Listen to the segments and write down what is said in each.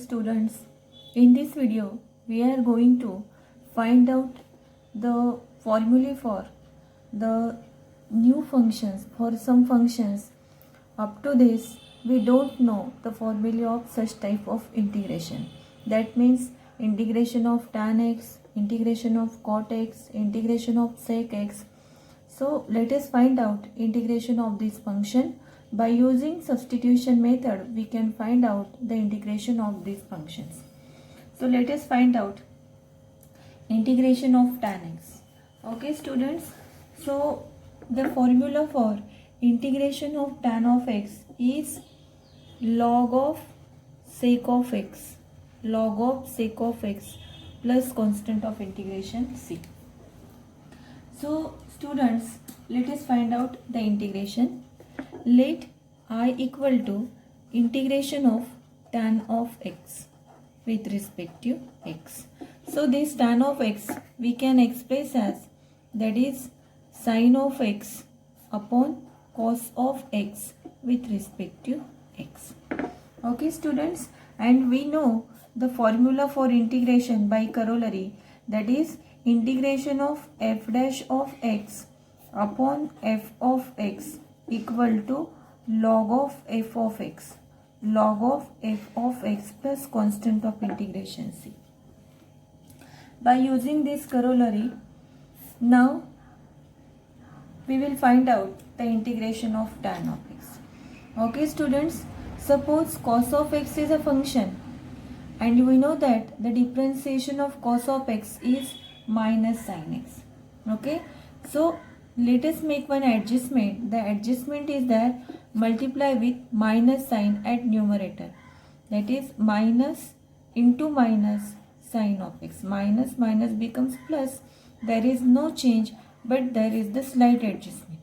students, in this video we are going to find out the formulae for the new functions. For some functions, up to this we don't know the formulae of such type of integration. That means integration of tan x, integration of cot x, integration of sec x. So let us find out integration of this function. By using substitution method, we can find out the integration of these functions. So let us find out integration of tan x. Okay students, so the formula for integration of tan of x is log of sec of x, log of sec of x plus constant of integration c. So students, let us find out the integration. Let I equal to integration of tan of x with respect to x. So this tan of x we can express as, that is, sin of x upon cos of x with respect to x. Okay students, and we know the formula for integration by corollary, that is integration of f dash of x upon f of x equal to log of f of x, log of f of x plus constant of integration c. By using this corollary, now we will find out the integration of tan of x. Okay students, suppose cos of x is a function and we know that the differentiation of cos of x is minus sin x. Okay, so let us make one adjustment. The adjustment is that multiply with minus sign at numerator, that is minus into minus sin of x. Minus minus becomes plus. There is no change, but there is the slight adjustment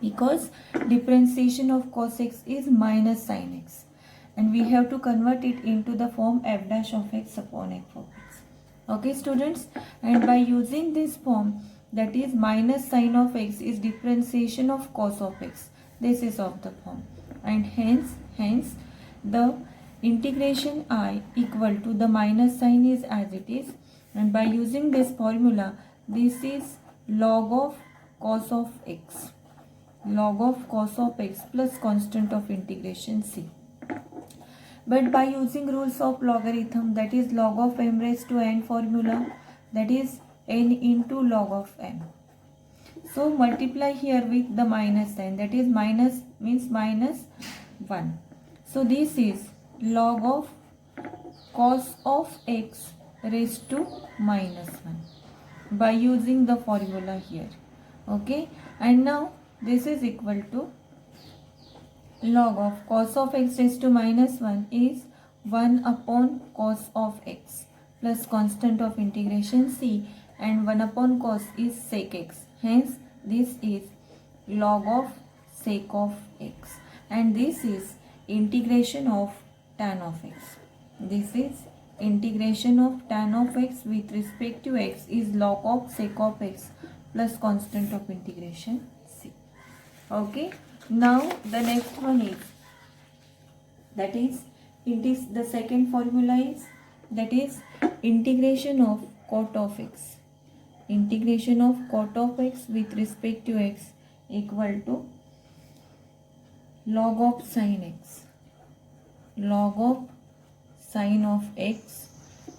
because differentiation of cos x is minus sin x and we have to convert it into the form f dash of x upon f of x. Okay students, and by using this form, that is minus sin of x is differentiation of cos of x. This is of the form, and hence the integration I equal to the minus sign is as it is, and by using this formula, this is log of cos of x, log of cos of x plus constant of integration c. But by using rules of logarithm, that is log of m raised to n formula, that is n into log of m. So multiply here with the minus sign, that is minus means minus 1. So this is log of cos of x raised to minus 1 by using the formula here. Okay, and now this is equal to log of cos of x raised to minus 1 is 1 upon cos of x plus constant of integration c, and 1 upon cos is sec x. Hence this is log of sec of x, and this is integration of tan of x. This is integration of tan of x with respect to x is log of sec of x plus constant of integration c. Okay, now the next one is, that is it is the second formula is, that is integration of cot of x. Integration of cot of x with respect to x equal to log of sin x, log of sin of x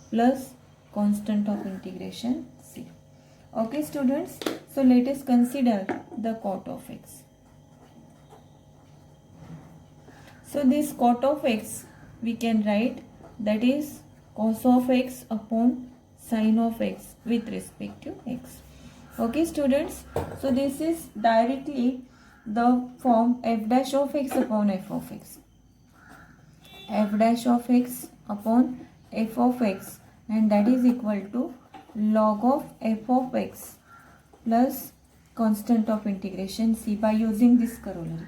plus constant of integration c. Okay students, so let us consider the cot of x. So this cot of x we can write, that is cos of x upon sin of x with respect to x. Okay students, so this is directly the form f dash of x upon f of x, f dash of x upon f of x, and that is equal to log of f of x plus constant of integration c by using this corollary.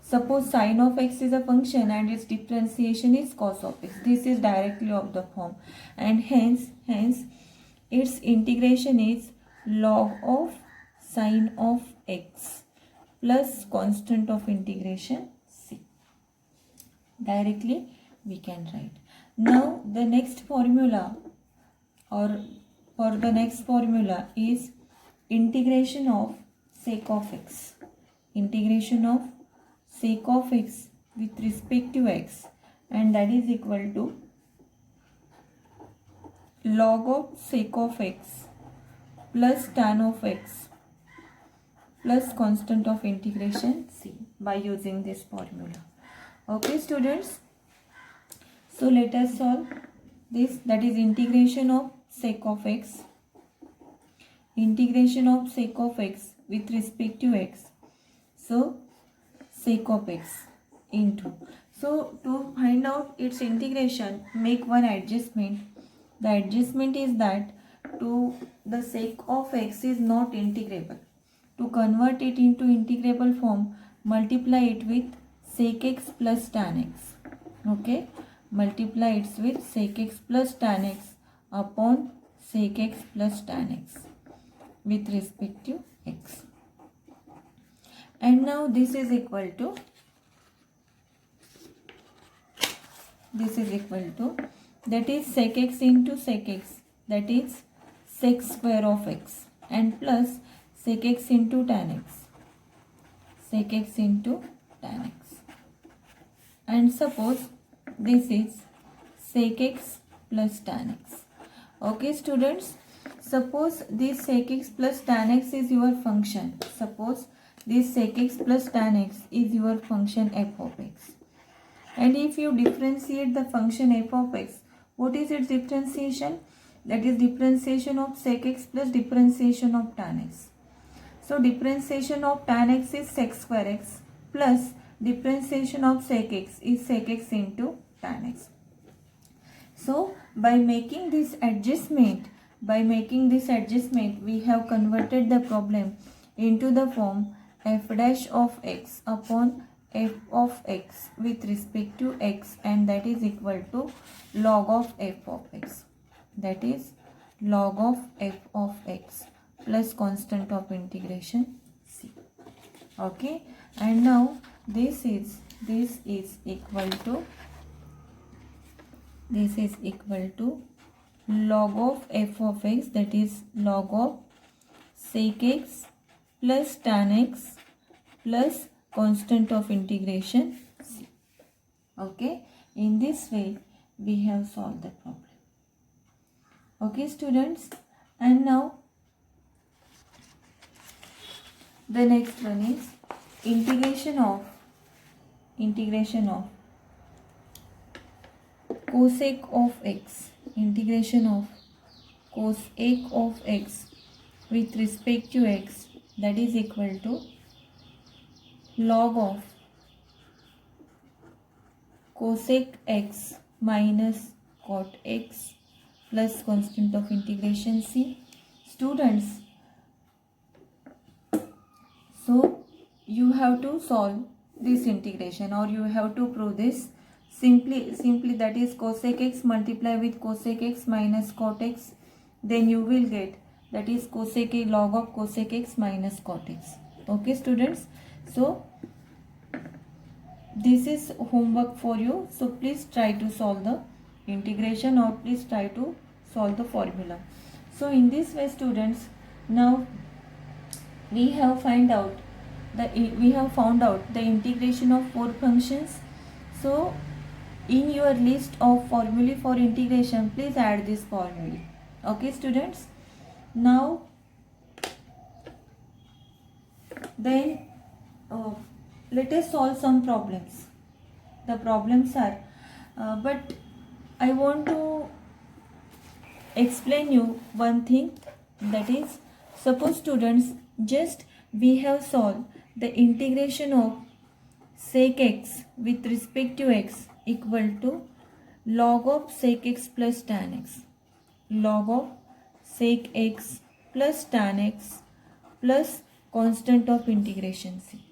Suppose sin of x is a function and its differentiation is cos of x. This is directly of the form, and hence its integration is log of sin of x plus constant of integration c. Directly we can write. Now the next formula, or for the next formula, is integration of sec of x. Integration of sec of x with respect to x, and that is equal to log of sec of x plus tan of x plus constant of integration c by using this formula. Okay students, so let us solve this. That is integration of sec of x. Integration of sec of x with respect to x. So sec of x into. So to find out its integration, make one adjustment. The adjustment is that to the sec of x is not integrable. To convert it into integrable form, multiply it with sec x plus tan x. Okay, multiply it with sec x plus tan x upon sec x plus tan x with respect to x. And now this is equal to that is sec x into sec x, that is sec square of x, and plus sec x into tan x, sec x into tan x. And suppose this is sec x plus tan x. Okay students, suppose this sec x plus tan x is your function. Suppose this sec x plus tan x is your function f of x. And if you differentiate the function f of x, what is its differentiation? That is differentiation of sec x plus differentiation of tan x. So differentiation of tan x is sec square x plus differentiation of sec x is sec x into tan x. So by making this adjustment, we have converted the problem into the form f dash of x upon f of x with respect to x, and that is equal to log of f of x. That is log of f of x plus constant of integration c. Okay, and now this is equal to log of f of x, that is log of sec x plus tan x plus constant of integration c. Okay, in this way we have solved the problem. Okay students, and now the next one is integration of cosec of x. Integration of cosec of x with respect to x, that is equal to log of cosec x minus cot x plus constant of integration c. Students, so you have to solve this integration, or you have to prove this simply, that is cosec x multiply with cosec x minus cot x, then you will get, that is cosec a log of cosec x minus cot x. Okay students, so this is homework for you. So please try to solve the integration, or please try to solve the formula. So in this way students, now we have found out the integration of four functions. So in your list of formulae for integration, please add this formula. Okay students, now then let us solve some problems. The problems are but I want to explain you one thing, that is, suppose students, just we have solved the integration of sec x with respect to x equal to log of sec x plus tan x, log of sec x plus tan x plus constant of integration c.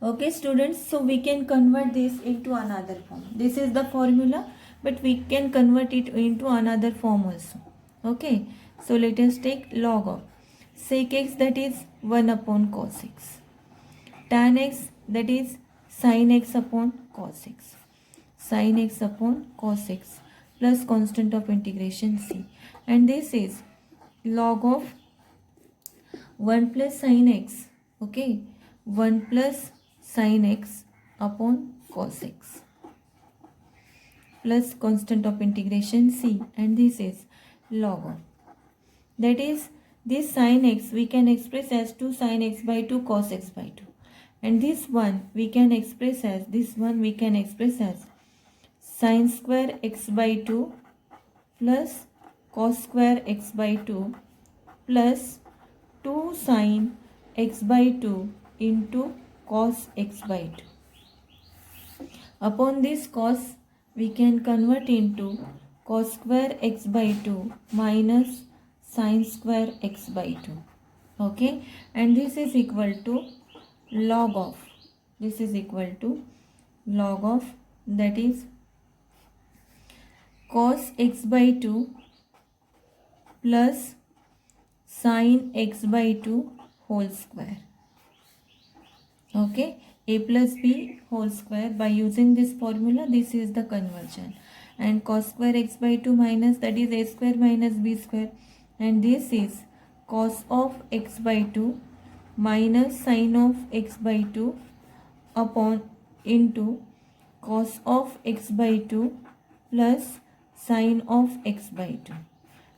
Okay students, so we can convert this into another form. This is the formula, but we can convert it into another form also. Okay, so let us take log of sec x, that is 1 upon cos x, tan x, that is sin x upon cos x, sin x upon cos x plus constant of integration c, and this is log of 1 plus sin x, okay, 1 plus sin x upon cos x plus constant of integration c, and this is log of, that is, this sin x we can express as 2 sin x by 2 cos x by 2, and this one we can express as sin square x by 2 plus cos square x by 2 plus 2 sin x by 2 into cos x by 2. Upon this cos we can convert into cos square x by 2 minus sin square x by 2. Okay, and this is equal to log of, that is cos x by 2 plus sin x by 2 whole square. Okay, a plus b whole square. By using this formula, this is the conversion, and cos square x by 2 minus, that is a square minus b square, and this is cos of x by 2 minus sin of x by 2 upon into cos of x by 2 plus sin of x by 2.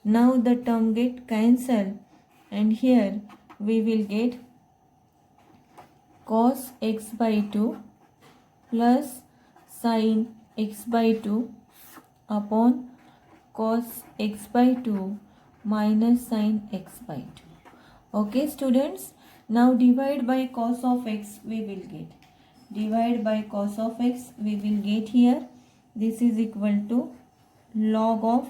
Now the term get cancelled, and here we will get cos x by 2 plus sin x by 2 upon cos x by 2 minus sin x by 2. Okay students, now divide by cos of x we will get. Divide by cos of x we will get here. This is equal to log of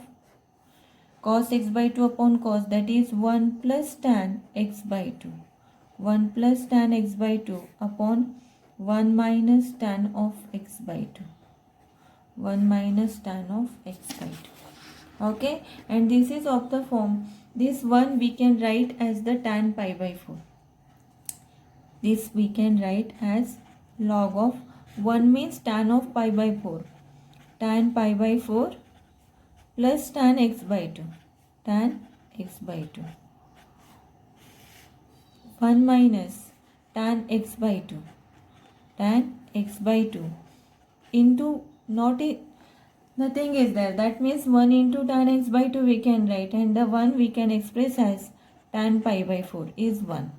cos x by 2 upon cos, that is 1 plus tan x by 2. 1 plus tan x by 2 upon 1 minus tan of x by 2. 1 minus tan of x by 2. Okay, and this is of the form, this one we can write as the tan pi by 4. This we can write as log of 1 means tan of pi by 4. Tan pi by 4 plus tan x by 2. Tan x by 2. 1 minus tan x by 2. Tan x by 2 into nothing is there. That means 1 into tan x by 2 we can write, and the 1 we can express as tan pi by 4 is 1.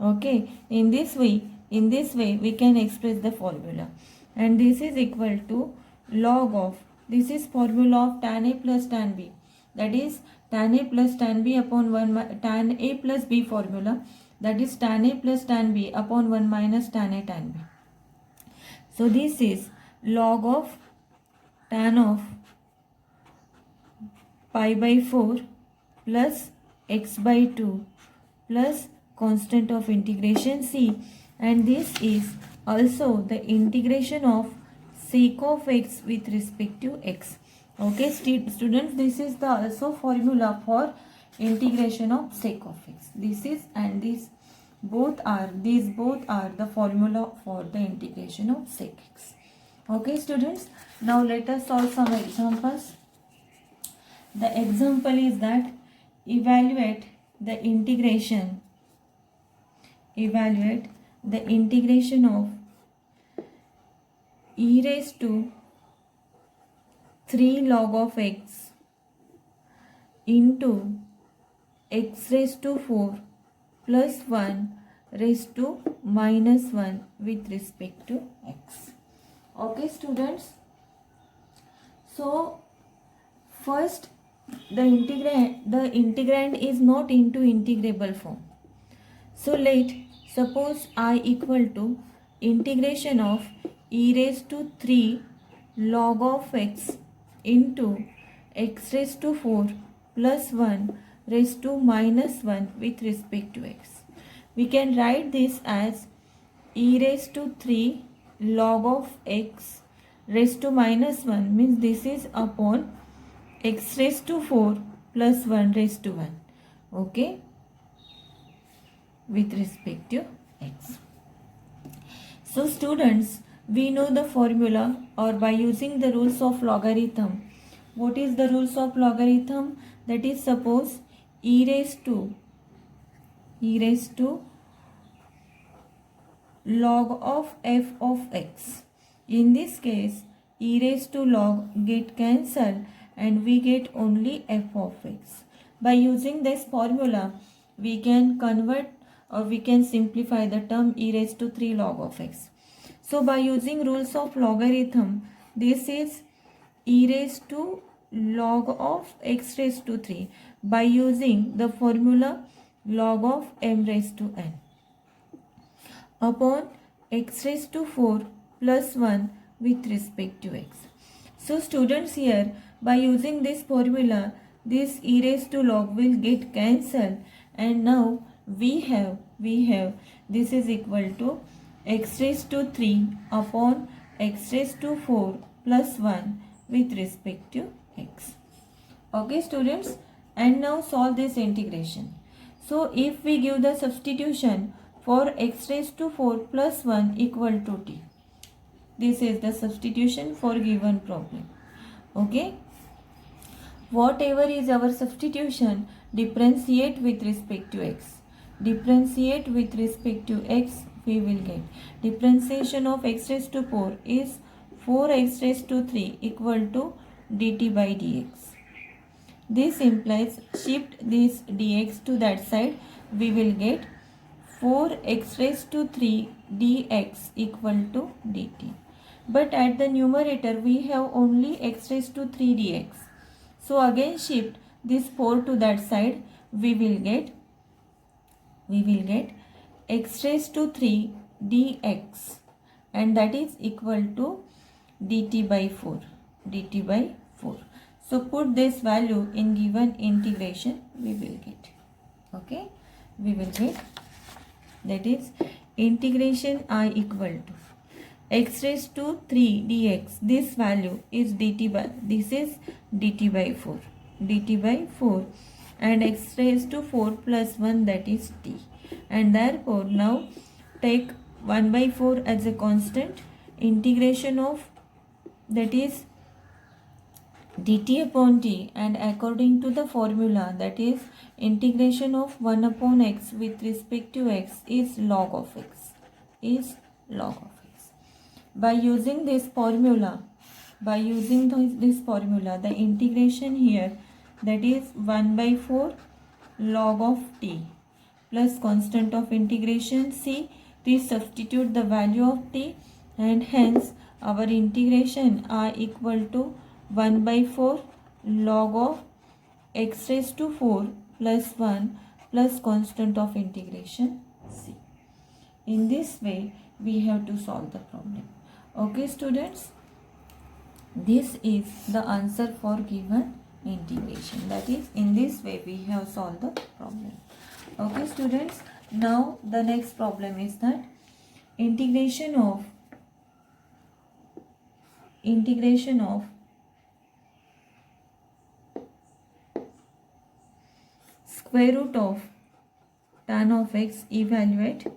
Okay, in this way we can express the formula, and this is equal to log of, this is formula of tan a plus tan b, that is tan a plus tan b upon 1 tan a plus b formula, that is tan a plus tan b upon 1 minus tan a tan b. So this is log of tan of pi by 4 plus x by 2 plus constant of integration c, and this is also the integration of sec of x with respect to x. Okay students, this is the also formula for integration of sec of x. This is, and these both are the formula for the integration of sec x. Okay students, now let us solve some examples. The example is that evaluate the integration of e raised to 3 log of x into x raised to 4 plus 1 raised to minus 1 with respect to x. Okay students, so first the integrand is not into integrable form. So suppose I equal to integration of e raised to 3 log of x into x raised to 4 plus 1 raised to minus 1 with respect to x. We can write this as e raised to 3 log of x raised to minus 1, means this is upon x raised to 4 plus 1 raised to 1. Okay, with respect to x. So students, we know the formula, or by using the rules of logarithm. What is the rules of logarithm? That is, suppose e raised to log of f of x. In this case, e raised to log get cancelled and we get only f of x. By using this formula, we can convert or we can simplify the term e raised to 3 log of x. So by using rules of logarithm, this is e raised to log of x raised to 3 by using the formula log of m raised to n upon x raised to 4 plus 1 with respect to x. So students, here by using this formula, this e raised to log will get cancelled and now we have this is equal to x raised to 3 upon x raised to 4 plus 1 with respect to x. Okay students, and now solve this integration. So if we give the substitution for x raised to 4 plus 1 equal to t. This is the substitution for given problem. Okay. Whatever is our substitution, differentiate with respect to x. Differentiate with respect to x, we will get. Differentiation of x raised to 4 is 4x raised to 3 equal to dt by dx. This implies shift this dx to that side, we will get 4x raised to 3 dx equal to dt. But at the numerator we have only x raised to 3 dx. So again shift this 4 to that side, we will get x raised to 3 dx and that is equal to dt by 4. So put this value in given integration, we will get. Okay, we will get, that is integration I equal to x raised to 3 dx. This value is dt by, this is dt by 4 and x raised to 4 plus 1, that is t. And therefore now take 1 by 4 as a constant. Integration of, that is dt upon t, and according to the formula, that is integration of 1 upon x with respect to x is log of x. By using this formula, the integration here, that is 1 by 4 log of t plus constant of integration c. We substitute the value of t and hence our integration I equal to 1 by 4 log of x raised to 4 plus 1 plus constant of integration c. In this way we have to solve the problem. Okay students, this is the answer for given integration. That is, in this way we have solved the problem. Okay students, now the next problem is that integration of square root of tan of x evaluate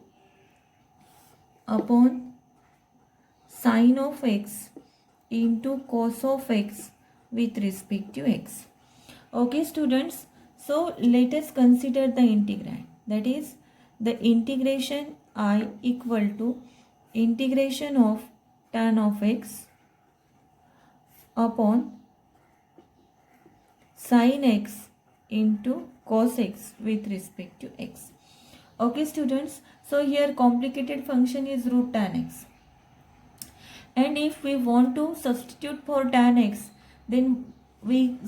upon sin of x into cos of x with respect to x. Okay students, so let us consider the integrand, that is the integration I equal to integration of tan of x upon sin x into cos x with respect to x. Okay students, so here complicated function is root tan x, and if we want to substitute for tan x, then we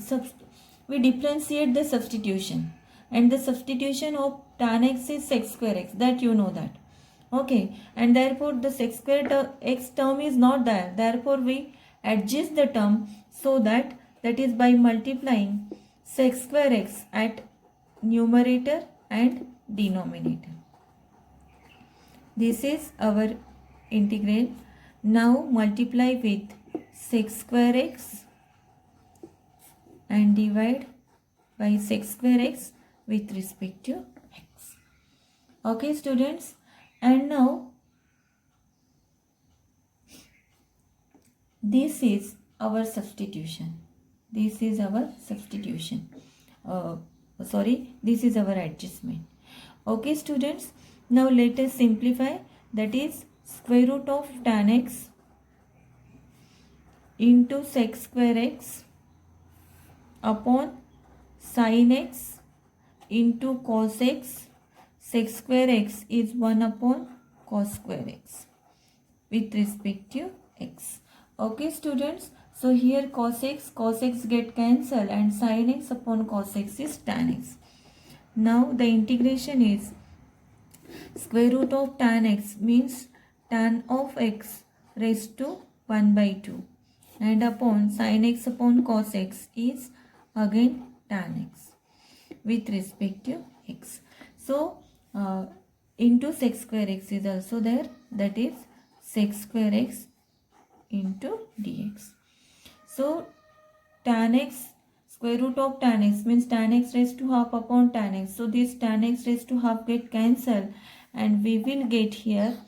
differentiate the substitution, and the substitution of tan x is sec square x, that you know that. Okay, and therefore the sec square x term is not there, therefore we adjust the term so that is by multiplying sec square x at numerator and denominator. This is our integral. Now multiply with sec square x and divide by sec square x with respect to x. Okay students, and now this is our substitution. This is our substitution. This is our adjustment. Okay, students. Now let us simplify. That is square root of tan x into sec square x upon sin x into cos x. Sec square x is 1 upon cos square x with respect to x. Okay, students. So here cos x get cancelled and sin x upon cos x is tan x. Now the integration is square root of tan x means tan of x raised to 1 by 2 and upon sin x upon cos x is again tan x with respect to x. So into sec square x is also there, that is sec square x into dx. So tan x, square root of tan x means tan x raised to half upon tan x. So this tan x raised to half get cancelled and we will get here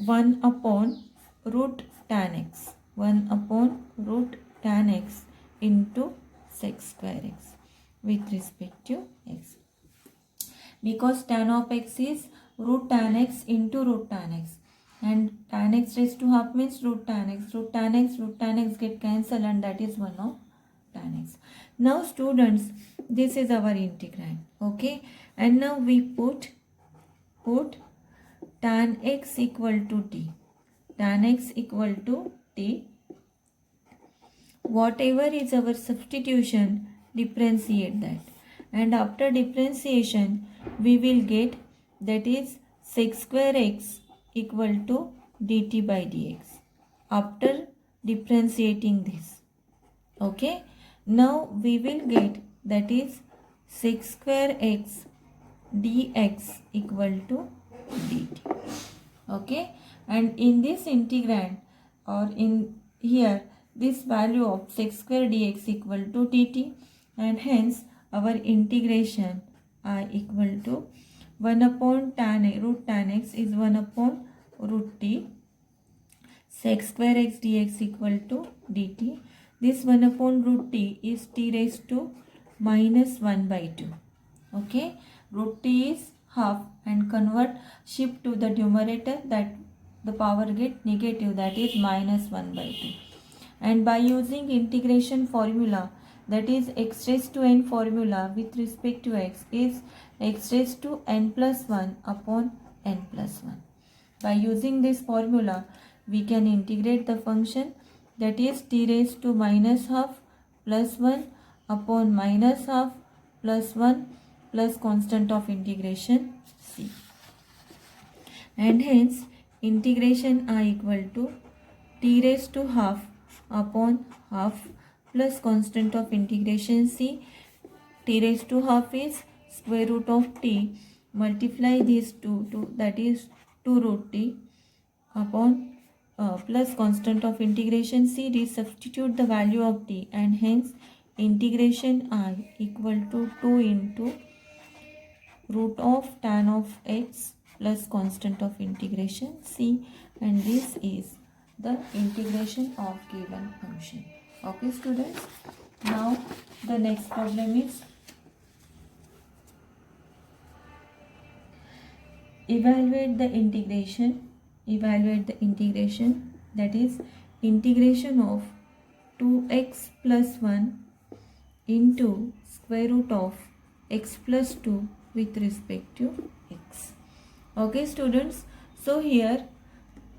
1 upon root tan x. 1 upon root tan x into sec square x with respect to x. Because tan of x is root tan x into root tan x. And tan x raised to half means root tan x. Root tan x get cancelled and that is 1 of tan x. Now students, this is our integrand. Okay. And now we put tan x equal to t. Tan x equal to t. Whatever is our substitution, differentiate that. And after differentiation, we will get, that is sec square x equal to dt by dx after differentiating this. Okay. Now we will get, that is sec square x dx equal to dt. Okay. And in this integrand or in here, this value of sec square dx equal to dt, and hence our integration I equal to 1 upon root tan x is 1 upon root t. Sec square x dx equal to dt. This 1 upon root t is t raised to minus 1 by 2. Okay. Root t is half and shift to the numerator, that the power get negative, that is minus 1 by 2. And by using integration formula, that is x raised to n formula with respect to x is x raised to n plus 1 upon n plus 1. By using this formula, we can integrate the function, that is t raised to minus half plus 1 upon minus half plus 1 plus constant of integration c. And hence integration I equal to t raised to half upon half plus constant of integration c. T raised to half is square root of t, multiply these two, that is 2 root t upon plus constant of integration c. Resubstitute the value of t and hence integration I equal to 2 into root of tan of x plus constant of integration c, and this is the integration of given function. Okay students, now the next problem is evaluate the integration, that is integration of 2x plus 1 into square root of x plus 2 with respect to x. Okay students, so here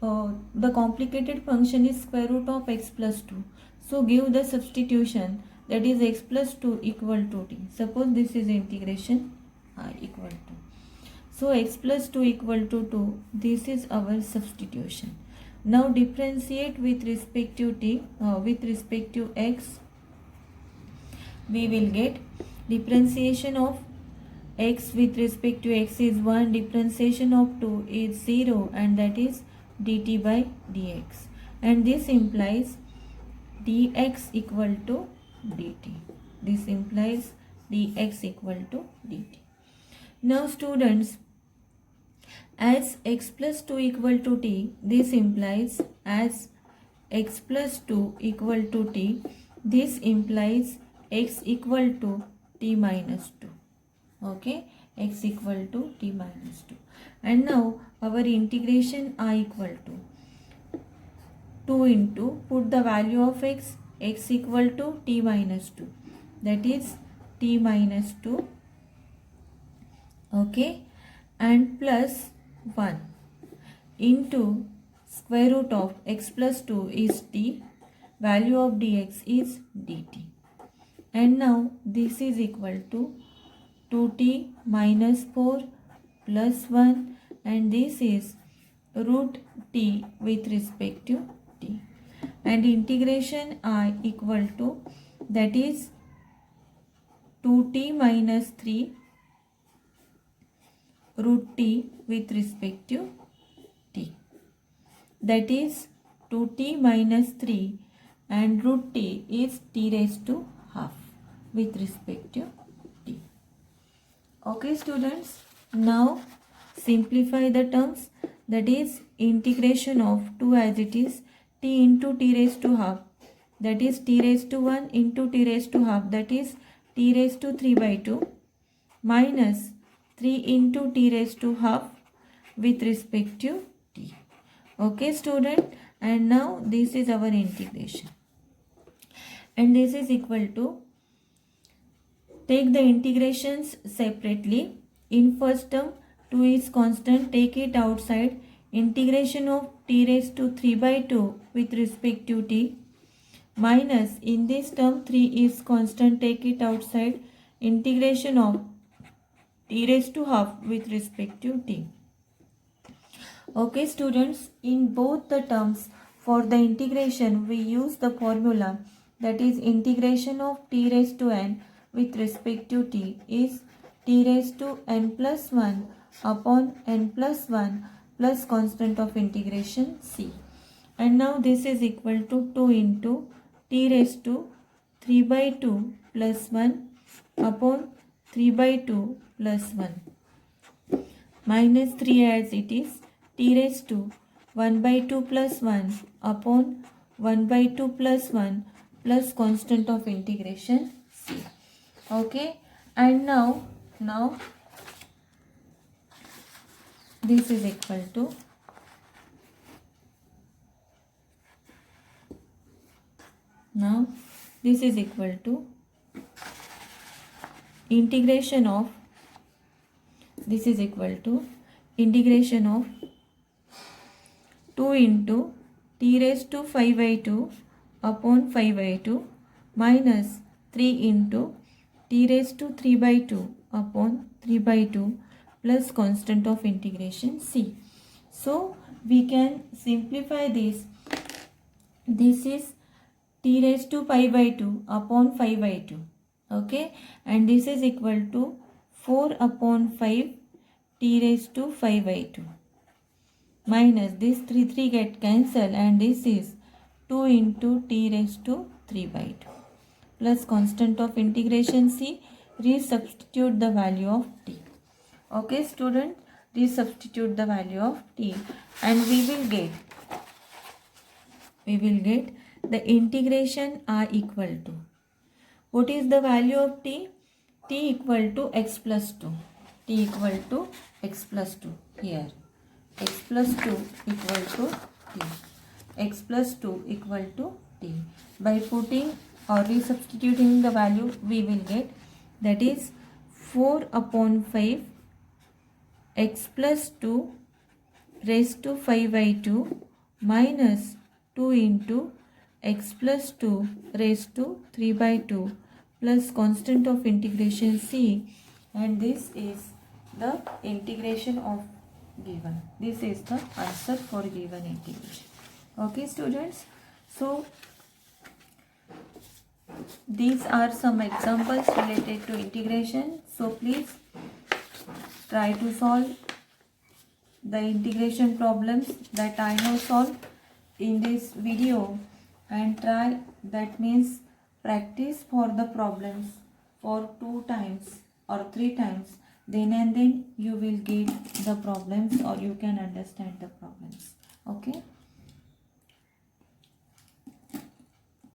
the complicated function is square root of x plus 2. So give the substitution, that is x plus 2 equal to t. Suppose this is integration I equal to. So x plus 2 equal to 2, this is our substitution. Now differentiate with respect to t, with respect to x. We will get differentiation of x with respect to x is 1, differentiation of 2 is 0, and that is dt by dx. And this implies dx equal to dt. This implies dx equal to dt. Now students, as x plus 2 equal to t, this implies as x plus 2 equal to t. This implies x equal to t minus 2. Okay, x equal to t minus 2. And now our integration I equal to 2 into, put the value of x equal to t minus 2, that is t minus 2, okay, and plus 1 into square root of x plus 2 is t, value of dx is dt. And now this is equal to 2t minus 4 plus 1, and this is root t with respect to t. And integration I equal to, that is 2t minus 3 root t with respect to t. That is 2t minus 3 and root t is t raised to half with respect to t. Okay students, now simplify the terms, that is integration of 2 as it is, t into t raised to half, that is t raised to 1 into t raised to half, that is t raised to 3 by 2, minus 3 into t raised to half with respect to t. Okay student, and now this is our integration, and this is equal to, take the integrations separately. In first term 2 is constant, take it outside, integration of t raised to 3 by 2 with respect to t, minus in this term 3 is constant, take it outside, integration of t raised to half with respect to t. Okay students, in both the terms for the integration we use the formula, that is integration of t raised to n with respect to t is t raised to n plus 1 upon n plus 1 plus constant of integration c. And now this is equal to 2 into t raised to 3 by 2 plus 1 upon 3 by 2 plus 1 minus 3 as it is, t raised to 1 by 2 plus 1 upon 1 by 2 plus 1 plus constant of integration c. Okay, and now this is equal to, now this is equal to integration of, this is equal to integration of 2 into t raised to 5 by 2 upon 5 by 2 minus 3 into t raised to 3 by 2 upon 3 by 2 plus constant of integration c. So we can simplify this. This is t raised to 5 by 2 upon 5 by 2. Okay, and this is equal to 4 upon 5 t raised to 5 by 2 minus this 3 get cancelled, and this is 2 into t raised to 3 by 2 plus constant of integration c. Resubstitute the value of t. Okay student, resubstitute the value of t, and we will get the integration r equal to, what is the value of t? T equal to x plus 2. T equal to x plus 2. Here x plus 2 equal to t. X plus 2 equal to t. By putting or resubstituting the value we will get, that is 4 upon 5 x plus 2 raised to 5 by 2 minus 2 into x plus 2 raised to 3 by 2 plus constant of integration c, and this is the integration of given. This is the answer for given integration. Okay students, so these are some examples related to integration. So please try to solve the integration problems that I have solved in this video, and try, that means practice for the problems for 2 times or 3 times, then and then you will get the problems, or you can understand the problems. Okay.